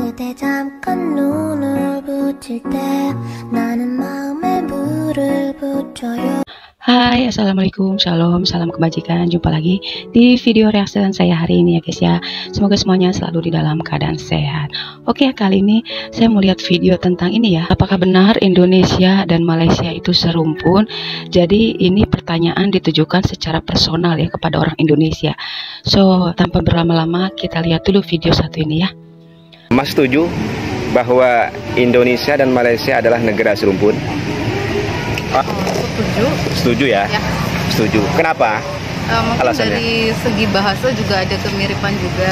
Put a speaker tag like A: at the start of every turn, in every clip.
A: 그대 잠깐 눈을 붙일 때 나는 마음에 물을 붙여요.
B: Hai, assalamualaikum, shalom, salam kebajikan. Jumpa lagi di video reaction saya hari ini ya guys ya. Semoga semuanya selalu di dalam keadaan sehat. Oke, kali ini saya mau lihat video tentang ini ya. Apakah benar Indonesia dan Malaysia itu serumpun? Jadi ini pertanyaan ditujukan secara personal ya kepada orang Indonesia. So, tanpa berlama-lama kita lihat dulu video satu ini ya.
C: Mas setuju bahwa Indonesia dan Malaysia adalah negara serumpun?
D: Setuju.
C: Setuju ya?
D: Ya.
C: Setuju. Kenapa?
D: Mungkin
C: Alasannya?
D: dari segi bahasa juga ada kemiripan juga.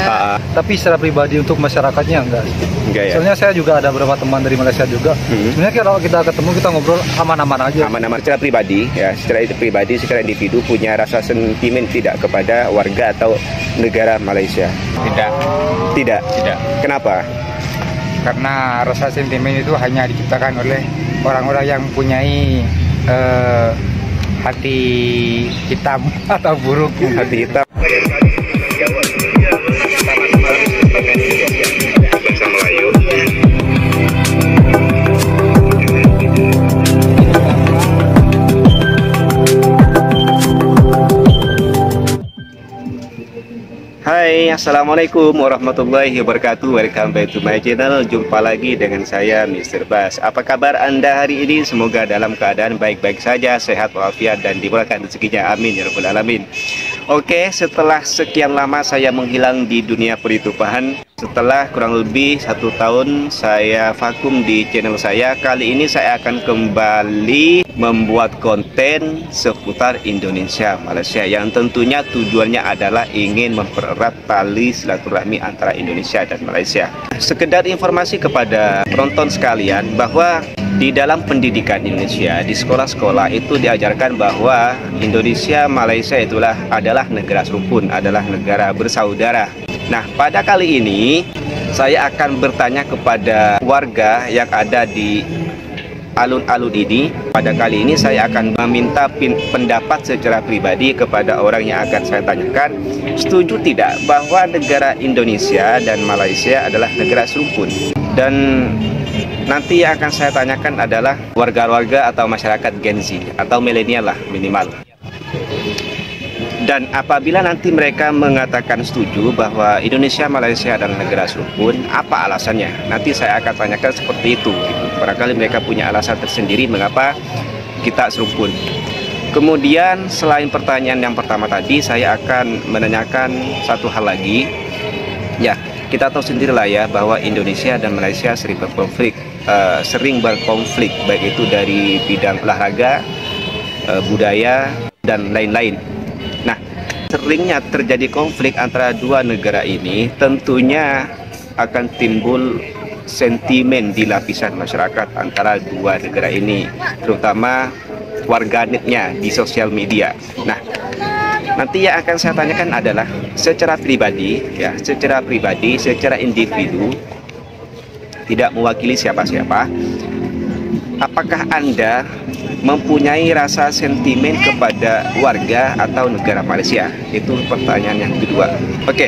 E: Tapi secara pribadi untuk masyarakatnya enggak.
C: Enggak ya?
E: Soalnya saya juga ada beberapa teman dari Malaysia juga. Sebenarnya kalau kita ketemu kita ngobrol aman-aman aja.
C: Aman-aman secara pribadi ya, secara individu punya rasa sentimen tidak kepada warga atau negara Malaysia?
F: Tidak.
C: Tidak.
F: Tidak.
C: Kenapa?
F: Karena rasa sentimen itu hanya diciptakan oleh orang-orang yang mempunyai hati hitam atau buruk.
C: Hati hitam. Bahasa Melayu. Hai, assalamualaikum warahmatullahi wabarakatuh. Welcome back to my channel. Jumpa lagi dengan saya Mr. Bas. Apa kabar Anda hari ini? Semoga dalam keadaan baik-baik saja, sehat walafiat dan dimurahkan rezekinya. Amin ya rabbal alamin. Oke, setelah sekian lama saya menghilang di dunia peritupahan, setelah kurang lebih 1 tahun saya vakum di channel saya, kali ini saya akan kembali membuat konten seputar Indonesia Malaysia yang tentunya tujuannya adalah ingin mempererat tali silaturahmi antara Indonesia dan Malaysia. Sekedar informasi kepada penonton sekalian bahwa di dalam pendidikan Indonesia, di sekolah-sekolah itu diajarkan bahwa Indonesia Malaysia adalah negara serumpun, adalah negara bersaudara. Nah, pada kali ini saya akan bertanya kepada warga yang ada di alun-alun ini. Pada kali ini saya akan meminta pendapat secara pribadi kepada orang yang akan saya tanyakan, setuju tidak bahwa negara Indonesia dan Malaysia adalah negara serumpun? Dan nanti yang akan saya tanyakan adalah warga-warga atau masyarakat Gen Z atau milenial lah minimal. Dan apabila nanti mereka mengatakan setuju bahwa Indonesia Malaysia adalah negara serumpun, apa alasannya? Nanti saya akan tanyakan seperti itu. Barangkali mereka punya alasan tersendiri mengapa kita serumpun. Kemudian selain pertanyaan yang pertama tadi, saya akan menanyakan satu hal lagi. Ya, kita tahu sendirilah ya bahwa Indonesia dan Malaysia sering berkonflik, baik itu dari bidang olahraga, budaya dan lain-lain. Nah, seringnya terjadi konflik antara dua negara ini, tentunya akan timbul sentimen di lapisan masyarakat antara dua negara ini, terutama warganetnya di sosial media. Nah, nanti yang akan saya tanyakan adalah secara pribadi, secara individu, tidak mewakili siapa-siapa, apakah Anda mempunyai rasa sentimen kepada warga atau negara Malaysia? Itu pertanyaan yang kedua. Oke,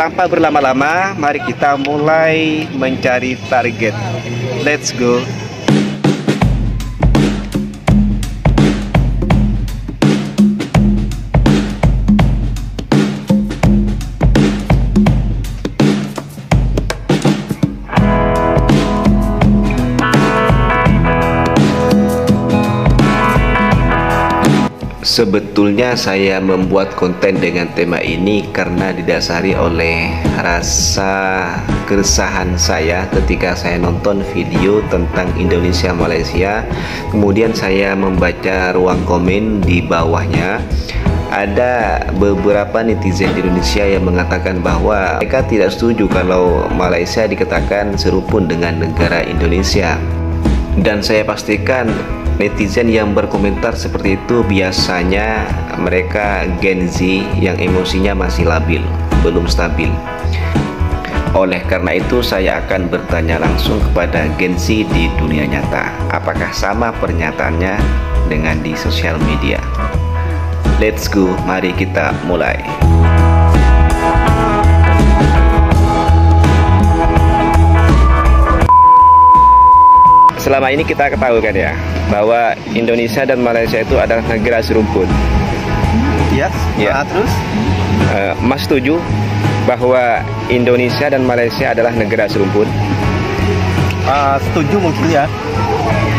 C: tanpa berlama-lama, mari kita mulai mencari target. Let's go. Sebetulnya saya membuat konten dengan tema ini karena didasari oleh rasa keresahan saya ketika saya nonton video tentang Indonesia Malaysia. Kemudian saya membaca ruang komen di bawahnya. Ada beberapa netizen di Indonesia yang mengatakan bahwa mereka tidak setuju kalau Malaysia dikatakan serumpun dengan negara Indonesia. Dan saya pastikan netizen yang berkomentar seperti itu biasanya mereka Gen Z yang emosinya masih labil, belum stabil. Oleh karena itu saya akan bertanya langsung kepada Gen Z di dunia nyata, apakah sama pernyataannya dengan di sosial media. Let's go, mari kita mulai. selama ini kita ketahui kan ya, bahwa Indonesia dan Malaysia itu adalah negara serumpun.
G: Yes.
C: Ya.
G: Terus?
C: Mas setuju bahwa Indonesia dan Malaysia adalah negara serumpun?
G: Setuju mungkin ya.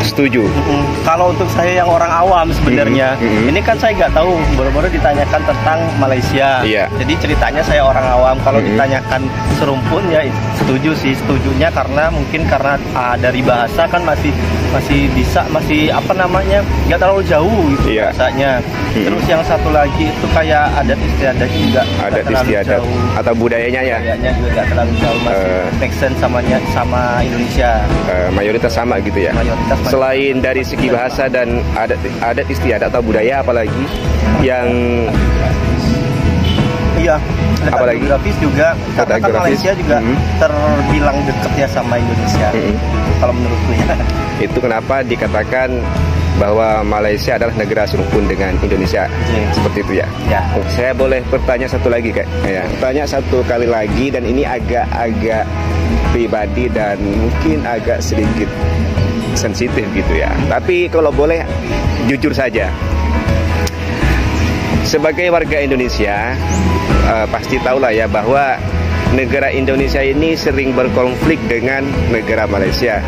C: Setuju.
G: Kalau untuk saya yang orang awam sebenarnya, ini kan saya nggak tahu, baru-baru ditanyakan tentang Malaysia.
C: Iya.
G: Jadi ceritanya saya orang awam. Kalau ditanyakan serumpun ya setuju sih, setujunya karena mungkin karena dari bahasa kan masih bisa, masih apa namanya, nggak terlalu jauh gitu bahasanya. Terus yang satu lagi itu kayak adat istiadat juga,
C: adat istiadat atau budayanya ya.
G: Budayanya juga nggak terlalu jauh, masih make sense sama Indonesia.
C: Mayoritas sama gitu ya.
G: Mayoritas.
C: Selain dari segi bahasa dan adat istiadat atau budaya, apalagi yang
G: apalagi geografis juga, karena kan Malaysia juga terbilang dekat ya sama Indonesia. Kalau menurutku ya.
C: Itu kenapa dikatakan bahwa Malaysia adalah negara serumpun dengan Indonesia. Seperti itu ya. Saya boleh bertanya satu lagi Kak? Ya. Tanya satu kali lagi, dan ini agak pribadi dan mungkin agak sedikit sensitif gitu ya. Tapi kalau boleh jujur saja, sebagai warga Indonesia pasti tahulah ya bahwa negara Indonesia ini sering berkonflik dengan negara Malaysia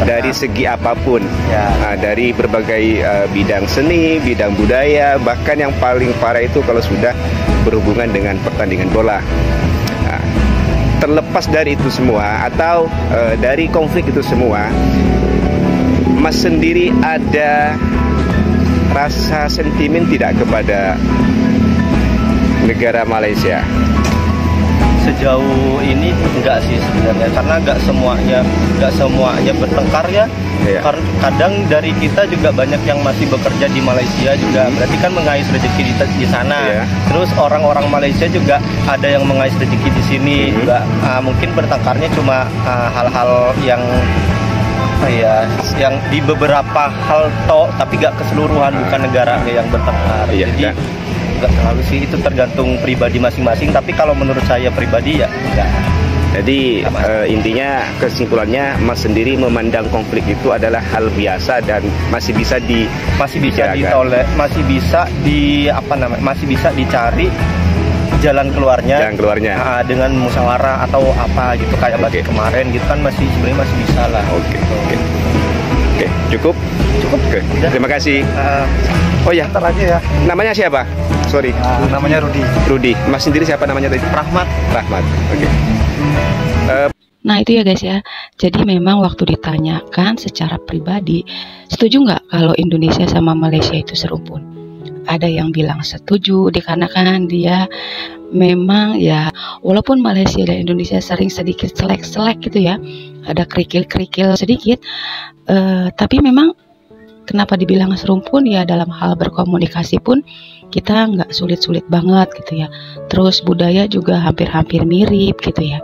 C: dari segi apapun, dari berbagai bidang seni, bidang budaya, bahkan yang paling parah itu kalau sudah berhubungan dengan pertandingan bola. Terlepas dari itu semua atau dari konflik itu semua, Mas sendiri ada rasa sentimen tidak kepada negara Malaysia?
G: Sejauh ini enggak sih sebenarnya, karena enggak semuanya bertengkar ya. Kadang dari kita juga banyak yang masih bekerja di Malaysia juga, berarti kan mengais rezeki di sana. Terus orang-orang Malaysia juga ada yang mengais rezeki di sini juga. Mungkin bertengkarnya cuma hal-hal yang yang di beberapa hal tapi gak keseluruhan, bukan negara yang bertengkar. Jadi nggak terlalu sih, itu tergantung pribadi masing-masing. Tapi kalau menurut saya pribadi ya enggak.
C: Jadi intinya kesimpulannya Mas sendiri memandang konflik itu adalah hal biasa dan masih bisa dicari jalan keluarnya dengan musyawarah atau apa gitu, kayak kemarin gitu kan, sebenarnya masih bisa lah. Oke, cukup. Terima kasih. Oh ya,
E: Ntar aja ya.
C: namanya siapa? Sorry.
E: Namanya
C: Rudi. Mas sendiri siapa namanya tadi?
G: Rahmat.
C: Oke.
B: Nah itu ya guys ya. Jadi memang waktu ditanyakan secara pribadi, setuju nggak kalau Indonesia sama Malaysia itu serumpun? Ada yang bilang setuju, dikarenakan dia memang ya, walaupun Malaysia dan Indonesia sering sedikit selek-selek gitu ya, ada kerikil-kerikil sedikit, tapi memang kenapa dibilang serumpun ya, dalam hal berkomunikasi pun kita nggak sulit-sulit banget gitu ya. Terus budaya juga hampir-hampir mirip gitu ya.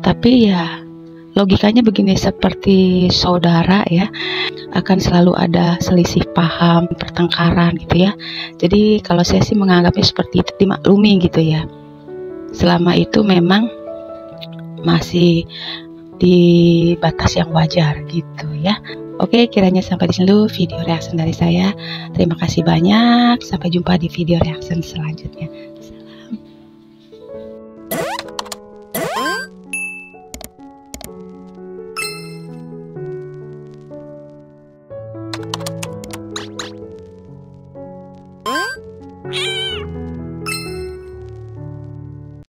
B: Tapi ya logikanya begini, seperti saudara ya, akan selalu ada selisih paham, pertengkaran gitu ya. Jadi kalau saya sih menganggapnya seperti itu, dimaklumi gitu ya. Selama itu memang masih di batas yang wajar gitu ya. Oke, kiranya sampai di sini dulu video reaction dari saya. Terima kasih banyak. Sampai jumpa di video reaction selanjutnya. Salam.